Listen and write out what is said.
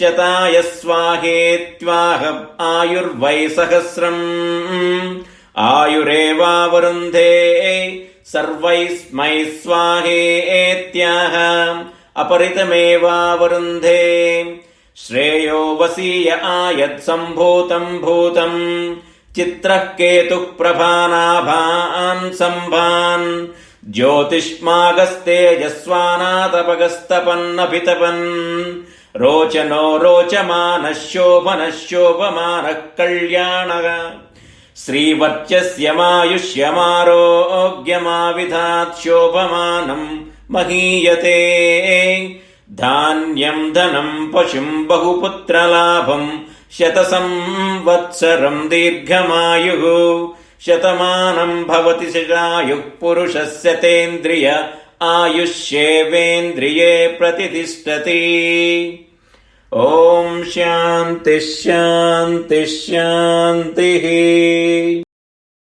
శతాయ స్వాహేత్యాహ ఆయుర్వై సహస్రం ఆయురేవావరుంధే సర్వైస్మై స్వాహేత్యాహ అపరితమేవావరుంధే శ్రేయో వసీయ ఆయత్ సంభూతం భూతం చిత్రః కేతుః ప్రభానాభాన్ సంభాన్ జ్యోతిష్మాగస్తేజస్వానాతపగస్తపన్నభితపన్ రోచనో రోచమానః శోభనః శోభమానః కళ్యాణః శ్రీవర్చస్యమాయుష్యమారోగ్యమావిధాత్ శోభమానం మహీయతే ధాన్యం ధనం పశుం బహుపుత్రలాభం శతసంవత్సరం దీర్ఘమాయుః శతమానం భవతి శతాయుః పురుషస్య తేంద్రియ ఆయుష్యేవేంద్రియే ప్రతితిష్టతి. ఓం శాంతి శాంతి శాంతి.